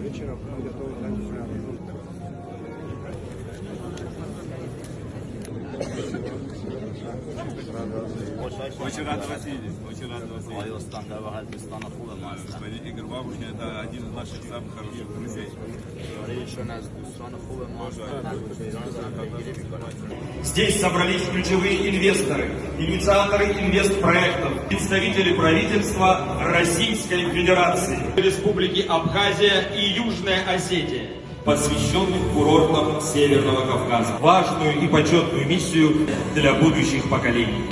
Вечером мы готовы танцевать. Очень рад вас видеть. Очень рад вас видеть. Господин Игорь Бабушкин – это один из наших самых хороших друзей. Здесь собрались ключевые инвесторы, инициаторы инвестпроектов, представители правительства Российской Федерации, Республики Абхазия и Южная Осетия, посвященных курортам Северного Кавказа. Важную и почетную миссию для будущих поколений.